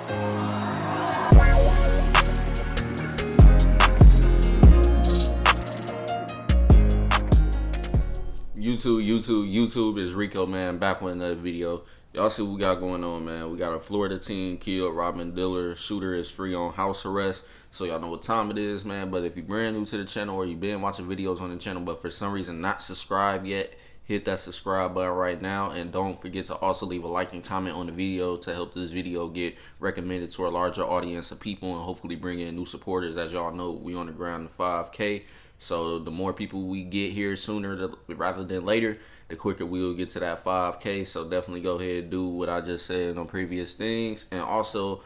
YouTube is Rico, man, back with another video. Y'all see what we got going on, man. We got a Florida teen killed, robbing dealer. Shooter is free on house arrest. So y'all know what time it is, man. But if you're brand new to the channel or you've been watching videos on the channel but for some reason not subscribed yet, hit that subscribe button right now. And don't forget to also leave a like and comment on the video to help this video get recommended to a larger audience of people and hopefully bring in new supporters. As y'all know, we on the ground to 5K. So the more people we get here sooner rather than later, the quicker we will get to that 5K. So definitely go ahead and do what I just said on previous things. And also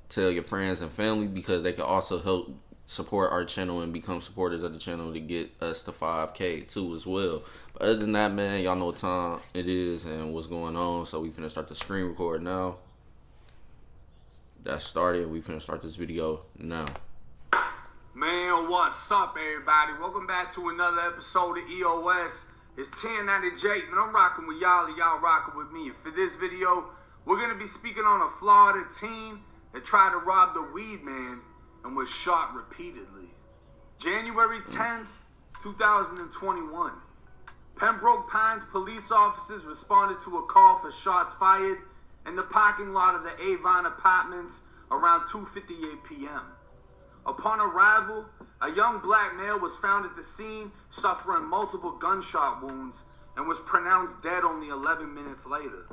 tell your friends and family, because they can also help support our channel and become supporters of the channel to get us to 5K too as well. But other than that, man, y'all know what time it is and what's going on. So we finna start the screen record now. That started. We finna start this video now. Man, what's up, everybody? Welcome back to another episode of EOS. It's 10 out of Jake, and I'm rocking with y'all, and y'all rocking with me. And for this video, we're going to be speaking on a Florida teen that tried to rob the weed man and was shot repeatedly. January 10th, 2021. Pembroke Pines police officers responded to a call for shots fired in the parking lot of the Avon Apartments around 2:58 p.m. Upon arrival, a young black male was found at the scene suffering multiple gunshot wounds and was pronounced dead only 11 minutes later.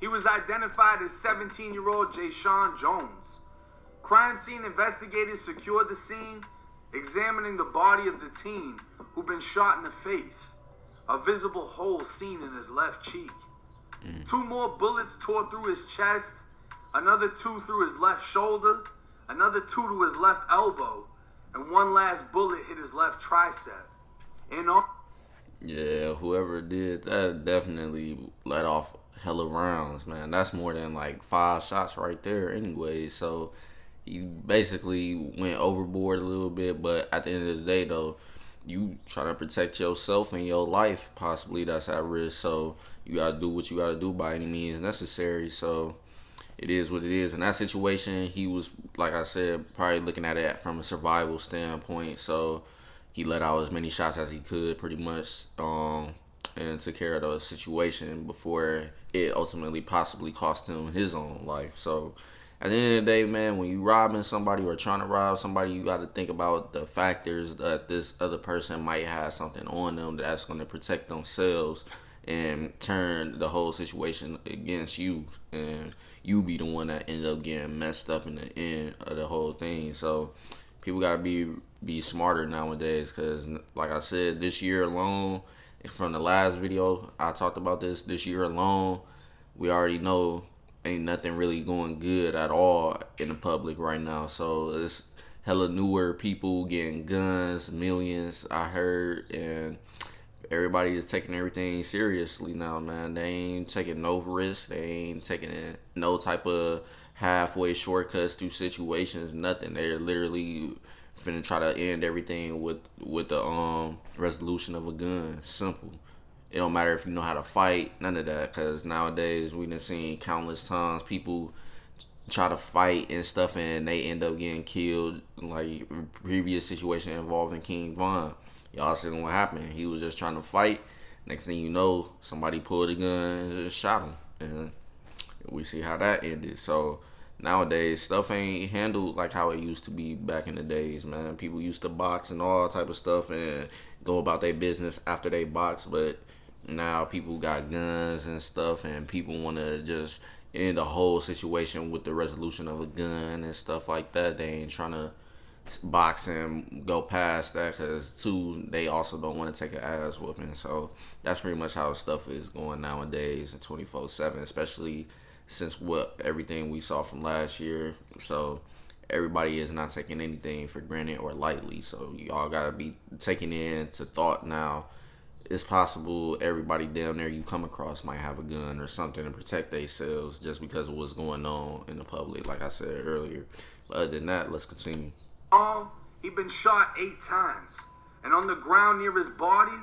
He was identified as 17-year-old Jayshawn Jones. Crime scene investigators secured the scene, examining the body of the teen who'd been shot in the face, a visible hole seen in his left cheek. 2 more bullets tore through his chest, another 2 through his left shoulder, another 2 to his left elbow, and 1 last bullet hit his left tricep. Yeah, whoever did that definitely let off hella rounds, man. That's more than like 5 shots right there anyway. So he basically went overboard a little bit, but at the end of the day, though, you trying to protect yourself and your life, possibly that's at risk. So you gotta do what you gotta do by any means necessary. So it is what it is. In that situation, he was, like I said, probably looking at it from a survival standpoint. So he let out as many shots as he could, pretty much, and took care of the situation before it ultimately possibly cost him his own life. So at the end of the day, man, when you robbing somebody or trying to rob somebody, you got to think about the factors that this other person might have something on them that's going to protect themselves and turn the whole situation against you, and you be the one that ended up getting messed up in the end of the whole thing. So people gotta be smarter nowadays, because like I said, this year alone, from the last video I talked about this year alone, we already know ain't nothing really going good at all in the public right now. So it's hella newer people getting guns, millions I heard, and everybody is taking everything seriously now, man. They ain't taking no risks. They ain't taking no type of halfway shortcuts through situations, nothing. They're literally finna try to end everything with the resolution of a gun. Simple. It don't matter if you know how to fight, none of that, because nowadays we done seen countless times people try to fight and stuff and they end up getting killed, like previous situation involving King Von. Y'all seen what happened. He was just trying to fight. Next thing you know, somebody pulled a gun and just shot him. And we see how that ended. So nowadays, stuff ain't handled like how it used to be back in the days, man. People used to box and all type of stuff and go about their business after they box. But now people got guns and stuff, and people want to just end the whole situation with the resolution of a gun and stuff like that. They ain't trying to box and go past that, because too, they also don't want to take an ass whooping. So that's pretty much how stuff is going nowadays in 24/7, especially since everything we saw from last year. So everybody is not taking anything for granted or lightly. So y'all gotta be taking into thought now. It's possible everybody down there you come across might have a gun or something to protect themselves just because of what's going on in the public, like I said earlier. But other than that, let's continue. He'd been shot 8 times, and on the ground near his body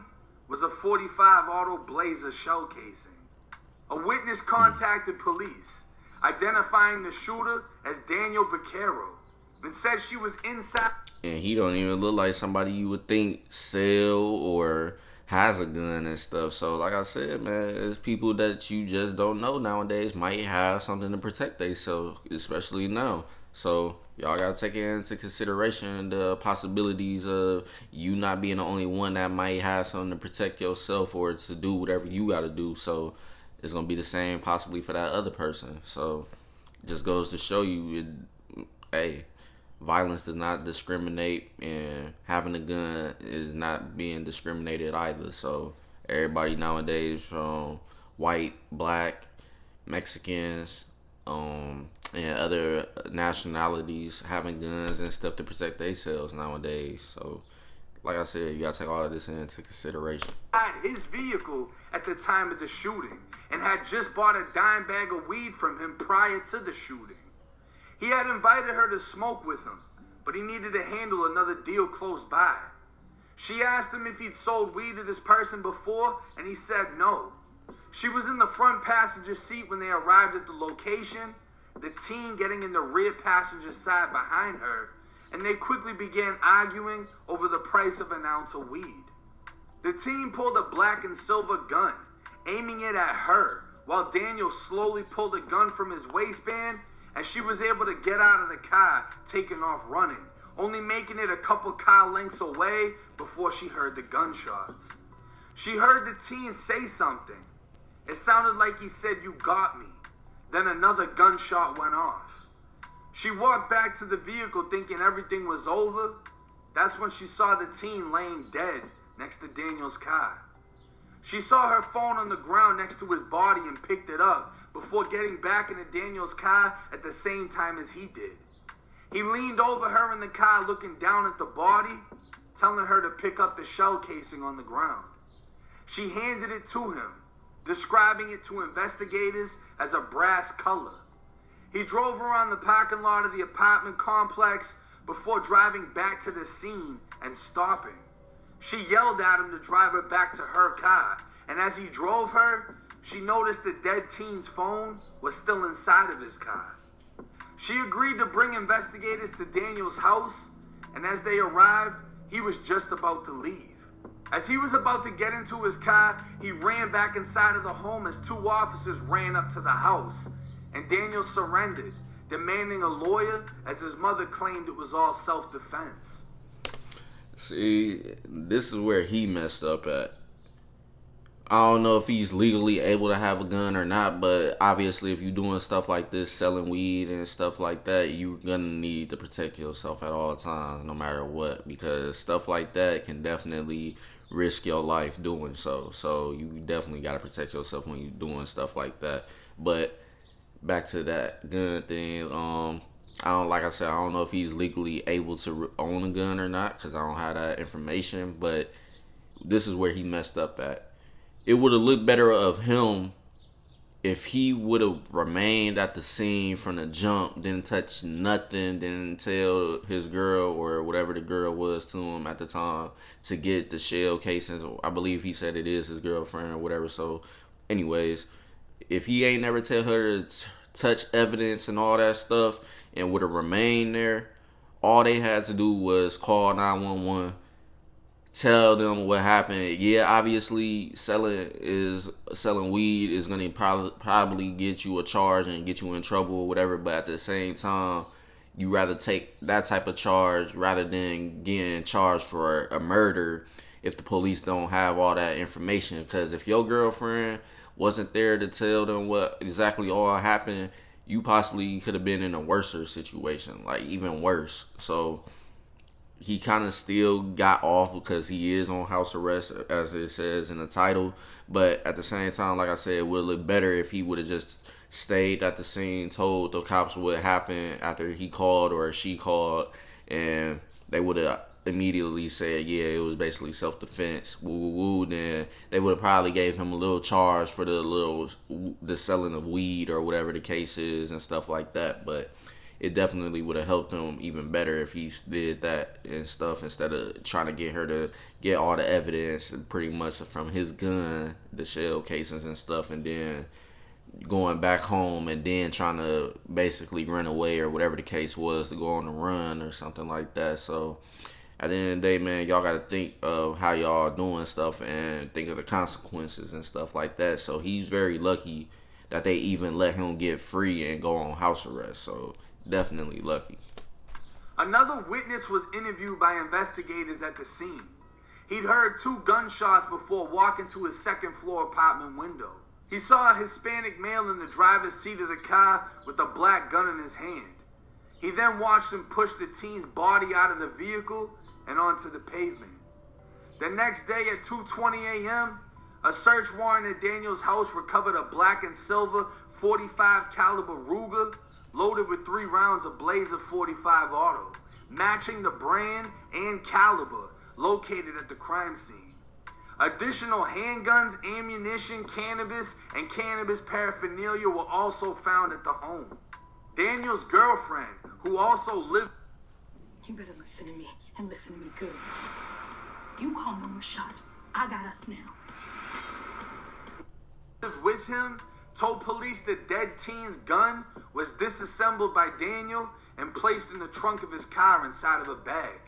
was a .45 auto blazer shell casing. A witness contacted police, identifying the shooter as Daniel Vaquero, and said she was inside. And he don't even look like somebody you would think sell or has a gun and stuff. So like I said, man, it's people that you just don't know nowadays might have something to protect themselves, especially now. So y'all gotta take into consideration the possibilities of you not being the only one that might have something to protect yourself or to do whatever you gotta do. So it's gonna be the same possibly for that other person. So it just goes to show you, hey, violence does not discriminate, and having a gun is not being discriminated either. So everybody nowadays, from white, black, Mexicans, and other nationalities, having guns and stuff to protect themselves nowadays. So like I said, you gotta take all of this into consideration. Had his vehicle at the time of the shooting and had just bought a dime bag of weed from him prior to the shooting. He had invited her to smoke with him, but he needed to handle another deal close by. She asked him if he'd sold weed to this person before, and he said no. She was in the front passenger seat when they arrived at the location, the teen getting in the rear passenger side behind her, and they quickly began arguing over the price of an ounce of weed. The teen pulled a black and silver gun, aiming it at her, while Daniel slowly pulled a gun from his waistband, and she was able to get out of the car, taking off running, only making it a couple car lengths away before she heard the gunshots. She heard the teen say something. It sounded like he said, "You got me." Then another gunshot went off. She walked back to the vehicle thinking everything was over. That's when she saw the teen laying dead next to Daniel's car. She saw her phone on the ground next to his body and picked it up before getting back into Daniel's car at the same time as he did. He leaned over her in the car looking down at the body, telling her to pick up the shell casing on the ground. She handed it to him, describing it to investigators as a brass color. He drove around the parking lot of the apartment complex before driving back to the scene and stopping. She yelled at him to drive her back to her car, and as he drove her, she noticed the dead teen's phone was still inside of his car. She agreed to bring investigators to Daniel's house, and as they arrived, he was just about to leave. As he was about to get into his car, he ran back inside of the home as two officers ran up to the house, and Daniel surrendered, demanding a lawyer as his mother claimed it was all self-defense. See, this is where he messed up at. I don't know if he's legally able to have a gun or not, but obviously if you're doing stuff like this, selling weed and stuff like that, you're going to need to protect yourself at all times, no matter what, because stuff like that can definitely risk your life doing so. So you definitely got to protect yourself when you're doing stuff like that. But back to that gun thing, like I said, I don't know if he's legally able to own a gun or not, because I don't have that information, but this is where he messed up at. It would have looked better of him if he would have remained at the scene from the jump, didn't touch nothing, didn't tell his girl or whatever the girl was to him at the time to get the shell casings. I believe he said it is his girlfriend or whatever. So anyways, if he ain't never tell her to touch evidence and all that stuff and would have remained there, all they had to do was call 911, tell them what happened. Yeah, obviously selling weed is gonna probably get you a charge and get you in trouble or whatever, but at the same time, you rather take that type of charge rather than getting charged for a murder if the police don't have all that information. Because if your girlfriend wasn't there to tell them what exactly all happened, you possibly could have been in a worse situation, like even worse. So he kind of still got off because he is on house arrest, as it says in the title. But at the same time, like I said, it would look better if he would have just stayed at the scene, told the cops what happened after he called or she called, and they would have immediately said, yeah, it was basically self-defense, woo woo woo. Then they would have probably gave him a little charge for the selling of weed or whatever the case is and stuff like that. But it definitely would have helped him even better if he did that and stuff, instead of trying to get her to get all the evidence pretty much from his gun, the shell casings and stuff, and then going back home and then trying to basically run away or whatever the case was, to go on the run or something like that. So at the end of the day, man, y'all got to think of how y'all doing stuff and think of the consequences and stuff like that. So he's very lucky that they even let him get free and go on house arrest. So definitely lucky. Another witness was interviewed by investigators at the scene. He'd heard 2 gunshots before walking to his second-floor apartment window. He saw a Hispanic male in the driver's seat of the car with a black gun in his hand. He then watched him push the teen's body out of the vehicle and onto the pavement. The next day at 2:20 a.m., a search warrant at Daniel's house recovered a black and silver .45 caliber Ruger loaded with 3 rounds of Blazer .45 auto, matching the brand and caliber located at the crime scene. Additional handguns, ammunition, cannabis, and cannabis paraphernalia were also found at the home. Daniel's girlfriend, who also lived... You better listen to me, and listen to me good. You call no more shots. I got us now. ...with him, told police the dead teen's gun was disassembled by Daniel and placed in the trunk of his car inside of a bag.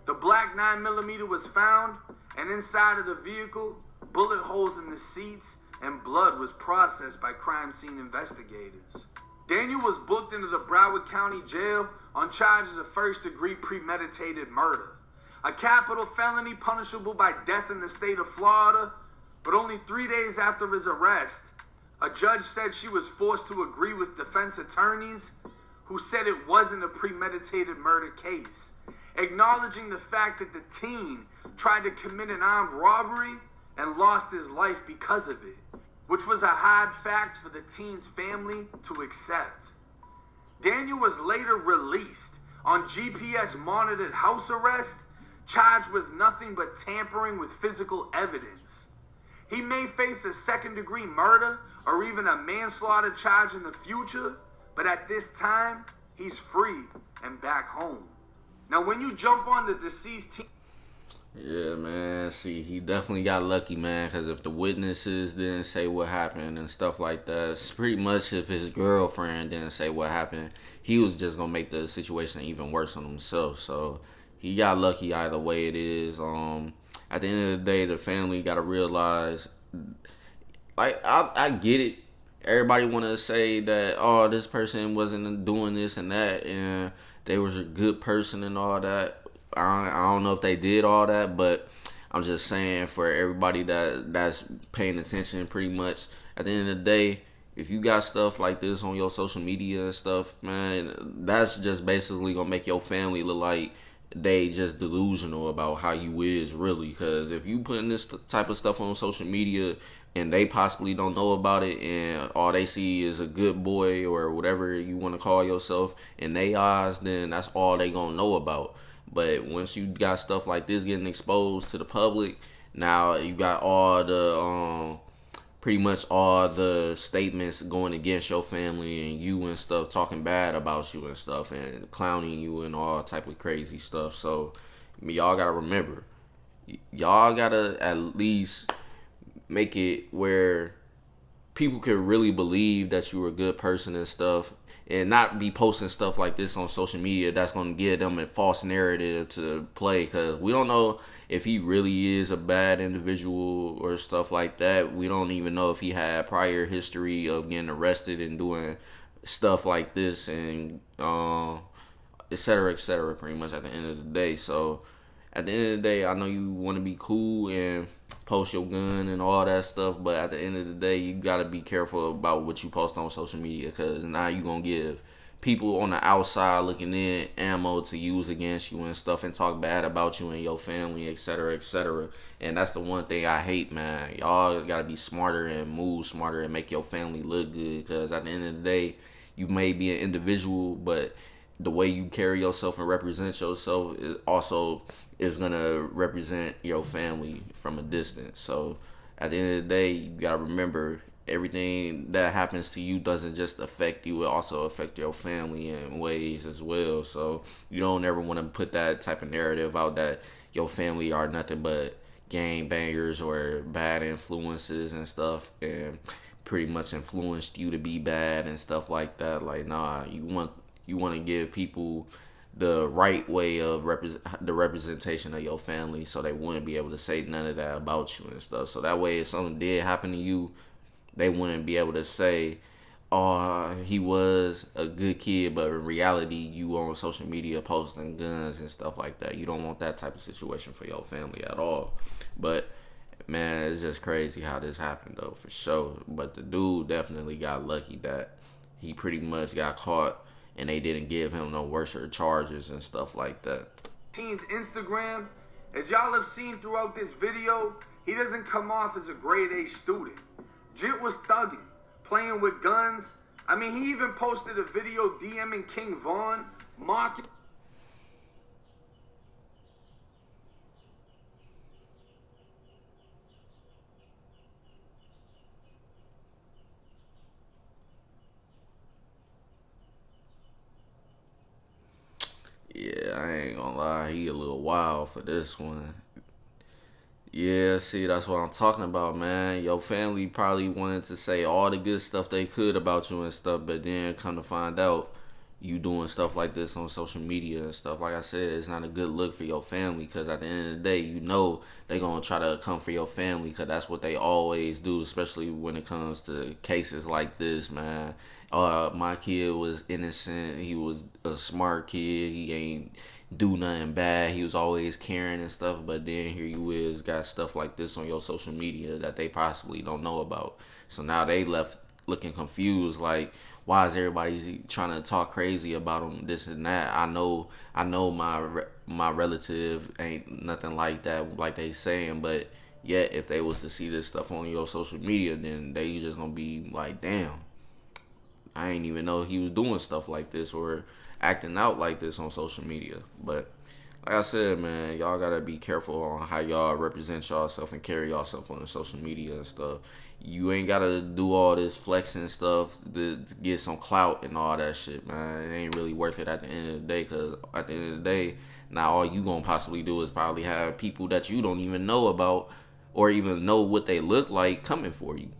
The black 9mm was found, and inside of the vehicle, bullet holes in the seats and blood was processed by crime scene investigators. Daniel was booked into the Broward County Jail on charges of first-degree premeditated murder, a capital felony punishable by death in the state of Florida. But only 3 days after his arrest, a judge said she was forced to agree with defense attorneys who said it wasn't a premeditated murder case, acknowledging the fact that the teen tried to commit an armed robbery and lost his life because of it, which was a hard fact for the teen's family to accept. Daniel was later released on GPS-monitored house arrest, charged with nothing but tampering with physical evidence. He may face a second-degree murder or even a manslaughter charge in the future, but at this time, he's free and back home. Now, when you jump on the deceased teen... Yeah, man. See, he definitely got lucky, man, because if the witnesses didn't say what happened and stuff like that, it's pretty much if his girlfriend didn't say what happened, he was just going to make the situation even worse on himself. So he got lucky either way it is. At the end of the day, the family got to realize, like, I get it. Everybody want to say that, oh, this person wasn't doing this and that, and they was a good person and all that. I don't know if they did all that, but I'm just saying for everybody that's paying attention pretty much, at the end of the day, if you got stuff like this on your social media and stuff, man, that's just basically going to make your family look like they just delusional about how you is really. Because if you putting this type of stuff on social media and they possibly don't know about it and all they see is a good boy or whatever you want to call yourself in their eyes, then that's all they gonna know about. But once you got stuff like this getting exposed to the public, now you got all the pretty much all the statements going against your family and you and stuff, talking bad about you and stuff and clowning you and all type of crazy stuff. So y'all gotta remember, y'all gotta at least make it where people can really believe that you're a good person and stuff, and not be posting stuff like this on social media that's going to give them a false narrative to play, because we don't know if he really is a bad individual or stuff like that. We don't even know if he had prior history of getting arrested and doing stuff like this and et cetera, pretty much at the end of the day. So at the end of the day, I know you want to be cool and post your gun and all that stuff, but at the end of the day, you got to be careful about what you post on social media, because now you're going to give people on the outside looking in ammo to use against you and stuff and talk bad about you and your family, et cetera. And that's the one thing I hate, man. Y'all got to be smarter and move smarter and make your family look good, because at the end of the day, you may be an individual, but the way you carry yourself and represent yourself is going to represent your family from a distance. So at the end of the day, you got to remember, everything that happens to you doesn't just affect you, it also affect your family in ways as well. So you don't ever want to put that type of narrative out that your family are nothing but gang bangers or bad influences and stuff. And pretty much influenced you to be bad and stuff like that. Like, nah, you want to give people the right way of the representation of your family, so they wouldn't be able to say none of that about you and stuff. So that way, if something did happen to you, they wouldn't be able to say, "Oh, he was a good kid," but in reality, you on social media posting guns and stuff like that. You don't want that type of situation for your family at all. But man, it's just crazy how this happened though, for sure. But the dude definitely got lucky that he pretty much got caught and they didn't give him no worse charges and stuff like that. Teen's Instagram, as y'all have seen throughout this video, he doesn't come off as a grade A student. Jit was thugging, playing with guns. I mean, he even posted a video DMing King Von, mocking. Yeah, I ain't gonna lie, he a little wild for this one. Yeah, see, that's what I'm talking about, man. Your family probably wanted to say all the good stuff they could about you and stuff, but then come to find out you doing stuff like this on social media and stuff. Like I said, it's not a good look for your family, because at the end of the day, you know they gonna try to come for your family, because that's what they always do, especially when it comes to cases like this, man. My kid was innocent. He was a smart kid. He ain't do nothing bad. He was always caring and stuff, but then here you is got stuff like this on your social media that they possibly don't know about. So now they left looking confused, like, why is everybody trying to talk crazy about him, this and that? I know my relative ain't nothing like that, like they saying, but yet if they was to see this stuff on your social media, then they just gonna be like, damn, I ain't even know he was doing stuff like this or acting out like this on social media. But like I said, man, y'all gotta be careful on how y'all represent yourself and carry yourself on the social media and stuff. You ain't gotta do all this flexing stuff to get some clout and all that shit, man. It ain't really worth it at the end of the day, because at the end of the day, now all you gonna possibly do is probably have people that you don't even know about or even know what they look like coming for you.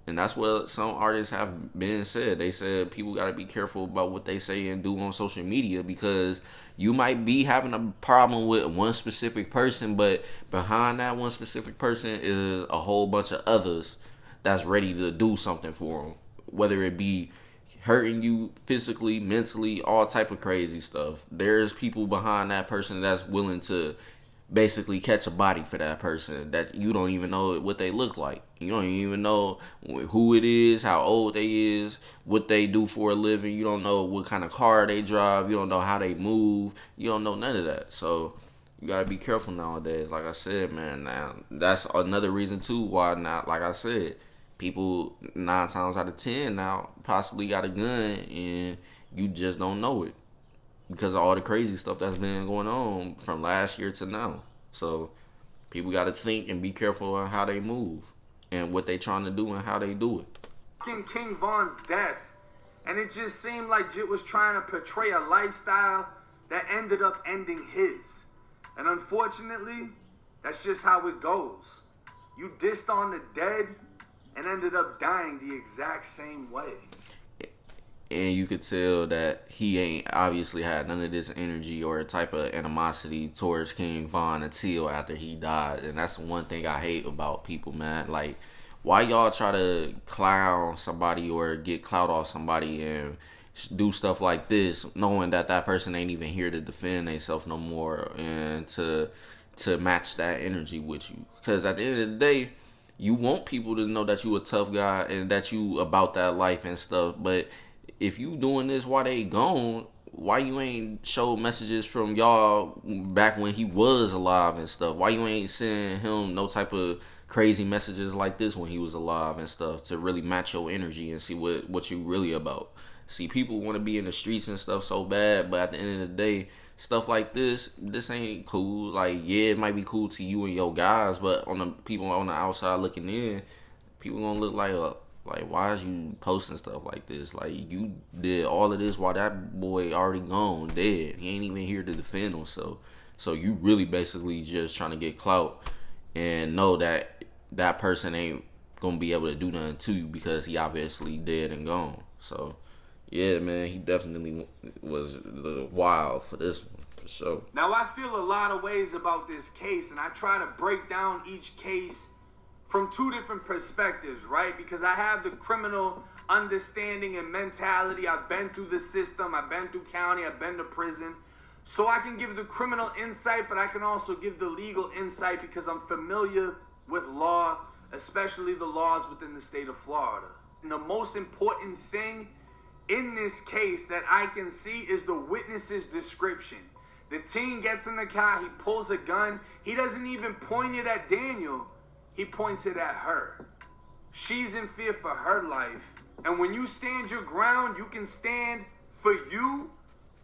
And that's what some artists have been said. They said people got to be careful about what they say and do on social media, because you might be having a problem with one specific person, but behind that one specific person is a whole bunch of others that's ready to do something for them, whether it be hurting you physically, mentally, all type of crazy stuff. There's people behind that person that's willing to basically catch a body for that person that you don't even know what they look like. You don't even know who it is, how old they is, what they do for a living. You don't know what kind of car they drive. You don't know how they move. You don't know none of that. So you gotta be careful nowadays. Like I said, man, now that's another reason too why not, like I said, people 9 times out of 10 now possibly got a gun and you just don't know it, because of all the crazy stuff that's been going on from last year to now. So people got to think and be careful on how they move and what they trying to do and how they do it. King Von's death, and it just seemed like Jit was trying to portray a lifestyle that ended up ending his. And unfortunately, that's just how it goes. You dissed on the dead and ended up dying the exact same way. And you could tell that he ain't obviously had none of this energy or type of animosity towards King Von until after he died. And that's one thing I hate about people, man. Like, why y'all try to clown somebody or get clout off somebody and do stuff like this, knowing that that person ain't even here to defend themselves no more and to match that energy with you? Because at the end of the day, you want people to know that you a tough guy and that you about that life and stuff, but if you doing this while they gone, why you ain't show messages from y'all back when he was alive and stuff? Why you ain't sending him no type of crazy messages like this when he was alive and stuff to really match your energy and see what you really about? See, people want to be in the streets and stuff so bad, but at the end of the day, stuff like this ain't cool. Like, yeah, it might be cool to you and your guys, but on the people on the outside looking in, people gonna look like, why is you posting stuff like this? Like, you did all of this while that boy already gone, dead. He ain't even here to defend himself. So you really basically just trying to get clout and know that that person ain't gonna be able to do nothing to you because he obviously dead and gone. So yeah, man, he definitely was wild for this one, for sure. Now, I feel a lot of ways about this case, and I try to break down each case from two different perspectives, right? Because I have the criminal understanding and mentality. I've been through the system. I've been through county. I've been to prison. So I can give the criminal insight, but I can also give the legal insight because I'm familiar with law, especially the laws within the state of Florida. And the most important thing in this case that I can see is the witness's description. The teen gets in the car, he pulls a gun. He doesn't even point it at Daniel. He points it at her. She's in fear for her life. And when you stand your ground, you can stand for you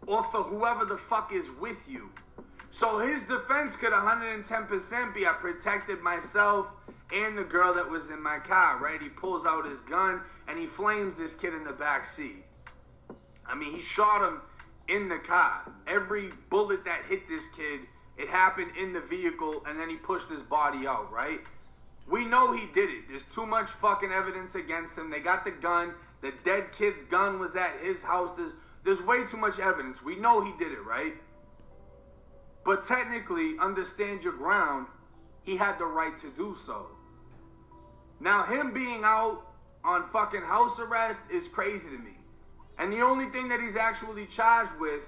or for whoever the fuck is with you. So his defense could 110% be, I protected myself and the girl that was in my car, right? He pulls out his gun and he flames this kid in the back seat. I mean, he shot him in the car. Every bullet that hit this kid, it happened in the vehicle, and then he pushed his body out, right? We know he did it. There's too much fucking evidence against him. They got the gun. The dead kid's gun was at his house. There's way too much evidence. We know he did it, right? But technically, understand your ground, he had the right to do so. Now, him being out on fucking house arrest is crazy to me. And the only thing that he's actually charged with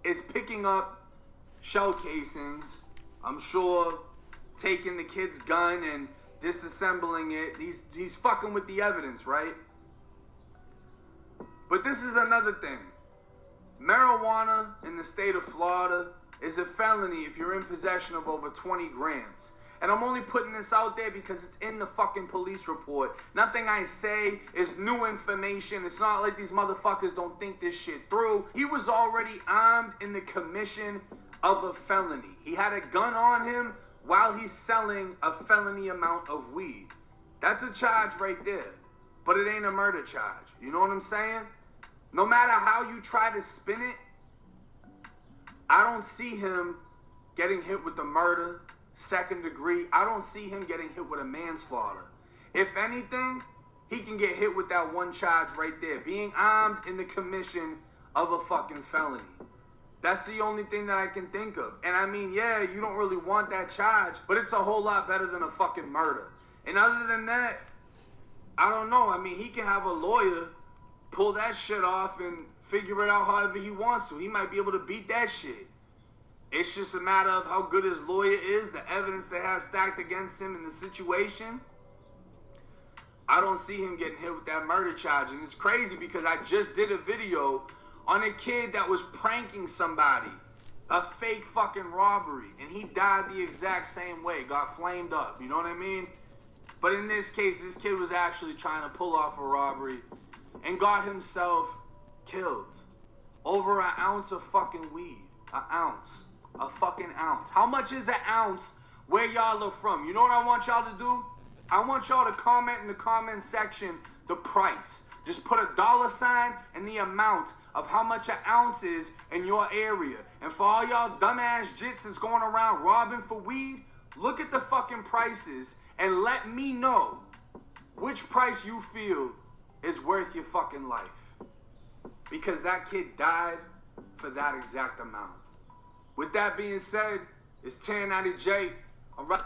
is picking up shell casings. I'm sure taking the kid's gun and disassembling it. He's fucking with the evidence, right? But this is another thing. Marijuana in the state of Florida is a felony if you're in possession of over 20 grams. And I'm only putting this out there because it's in the fucking police report. Nothing I say is new information. It's not like these motherfuckers don't think this shit through. He was already armed in the commission of a felony. He had a gun on him while he's selling a felony amount of weed. That's a charge right there. But it ain't a murder charge. You know what I'm saying? No matter how you try to spin it, I don't see him getting hit with the murder, second degree. I don't see him getting hit with a manslaughter. If anything, he can get hit with that one charge right there. Being armed in the commission of a fucking felony. That's the only thing that I can think of. And I mean, yeah, you don't really want that charge, but it's a whole lot better than a fucking murder. And other than that, I don't know. I mean, he can have a lawyer pull that shit off and figure it out however he wants to. He might be able to beat that shit. It's just a matter of how good his lawyer is, the evidence they have stacked against him in the situation. I don't see him getting hit with that murder charge. And it's crazy because I just did a video on a kid that was pranking somebody. A fake fucking robbery. And he died the exact same way. Got flamed up. You know what I mean? But in this case, this kid was actually trying to pull off a robbery and got himself killed. Over an ounce of fucking weed. An ounce. A fucking ounce. How much is an ounce where y'all are from? You know what I want y'all to do? I want y'all to comment in the comment section the price. Just put a $sign and the amount of how much an ounce is in your area. And for all y'all dumbass jits that's going around robbing for weed, look at the fucking prices and let me know which price you feel is worth your fucking life. Because that kid died for that exact amount. With that being said, it's 1090J. All right.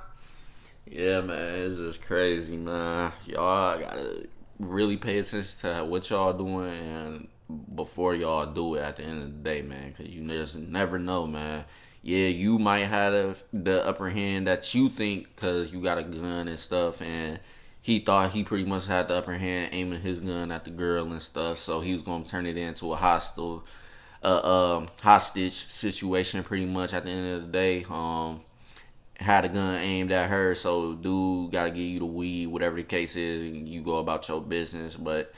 Yeah, man, it's just crazy, man. Y'all gotta really pay attention to what y'all doing and before y'all do it at the end of the day, man, because you just never know, man. Yeah, you might have the upper hand that you think because you got a gun and stuff, and he thought he pretty much had the upper hand aiming his gun at the girl and stuff, so he was going to turn it into a hostage situation pretty much at the end of the day. Had a gun aimed at her, so dude got to give you the weed, whatever the case is, and you go about your business. But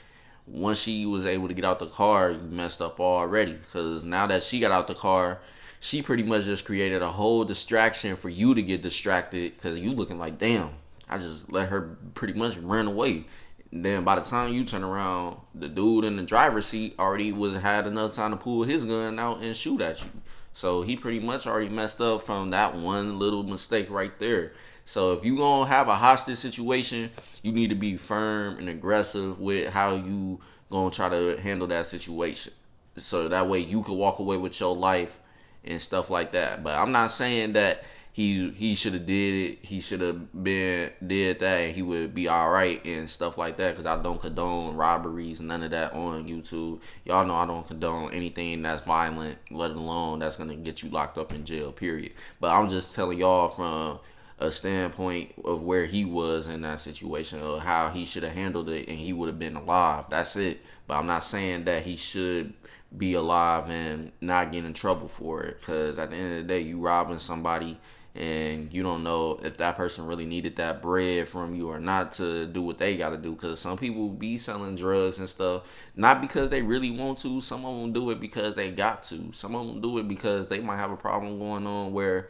once she was able to get out the car, you messed up already, because now that she got out the car, she pretty much just created a whole distraction for you to get distracted, because you looking like, damn, I just let her pretty much run away. And then by the time you turn around, the dude in the driver's seat already had enough time to pull his gun out and shoot at you. So he pretty much already messed up from that one little mistake right there. So if you gonna have a hostage situation, you need to be firm and aggressive with how you gonna try to handle that situation. So that way you could walk away with your life and stuff like that. But I'm not saying that he should have did it. He should have did that, and he would be all right and stuff like that. Because I don't condone robberies, none of that on YouTube. Y'all know I don't condone anything that's violent, let alone that's gonna get you locked up in jail. Period. But I'm just telling y'all from a standpoint of where he was in that situation, or how he should have handled it, and he would have been alive. That's it. But I'm not saying that he should be alive and not get in trouble for it. Because at the end of the day, you robbing somebody, and you don't know if that person really needed that bread from you or not to do what they got to do. Because some people be selling drugs and stuff, not because they really want to. Some of them do it because they got to. Some of them do it because they might have a problem going on where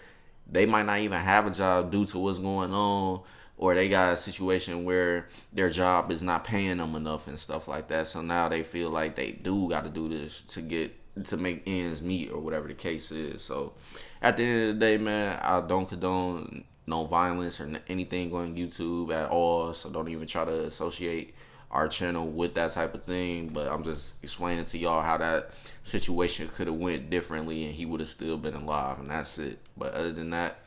they might not even have a job due to what's going on, or they got a situation where their job is not paying them enough and stuff like that. So now they feel like they do got to do this to make ends meet, or whatever the case is. So at the end of the day, man, I don't condone no violence or anything on YouTube at all. So don't even try to associate our channel with that type of thing. But I'm just explaining to y'all how that situation could have went differently, and he would have still been alive, and that's it. But other than that,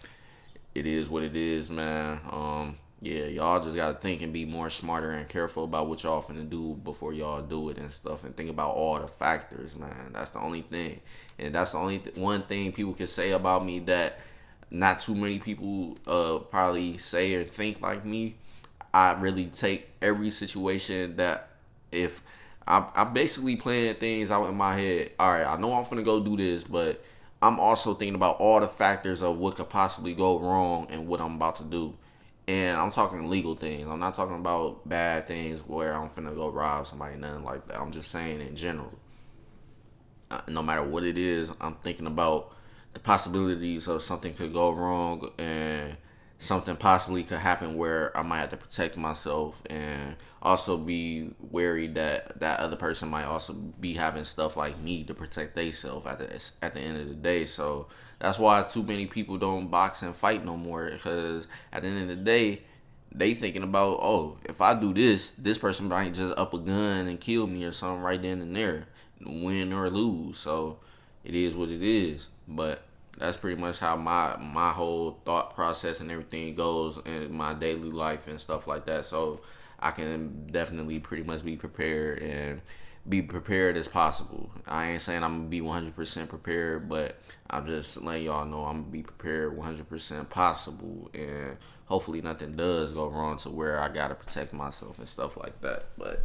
it is what it is, man. Yeah, y'all just gotta think and be more smarter and careful about what y'all finna do before y'all do it and stuff, and think about all the factors, man. That's the only thing, and that's the only one thing people can say about me that not too many people probably say or think like me. I really take every situation that if I'm basically playing things out in my head. All right, I know I'm finna go do this, but I'm also thinking about all the factors of what could possibly go wrong and what I'm about to do. And I'm talking legal things. I'm not talking about bad things where I'm finna go rob somebody, nothing like that. I'm just saying in general. No matter what it is, I'm thinking about the possibilities of something could go wrong, and something possibly could happen where I might have to protect myself, and also be wary that that other person might also be having stuff like me to protect themselves at the end of the day. So that's why too many people don't box and fight no more, because at the end of the day, they thinking about, oh, if I do this, this person might just up a gun and kill me or something right then and there, win or lose. So it is what it is. But that's pretty much how my whole thought process and everything goes in my daily life and stuff like that. So I can definitely pretty much be prepared, and be prepared as possible. I ain't saying I'm gonna be 100% prepared, but I'm just letting y'all know I'm gonna be prepared 100% possible, and hopefully nothing does go wrong to where I gotta protect myself and stuff like that. But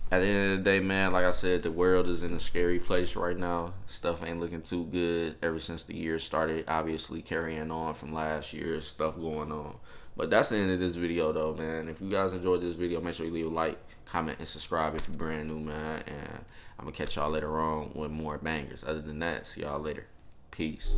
at the end of the day, man, like I said, the world is in a scary place right now. Stuff ain't looking too good ever since the year started. Obviously, carrying on from last year's stuff going on. But that's the end of this video, though, man. If you guys enjoyed this video, make sure you leave a like, comment, and subscribe if you're brand new, man. And I'm going to catch y'all later on with more bangers. Other than that, see y'all later. Peace.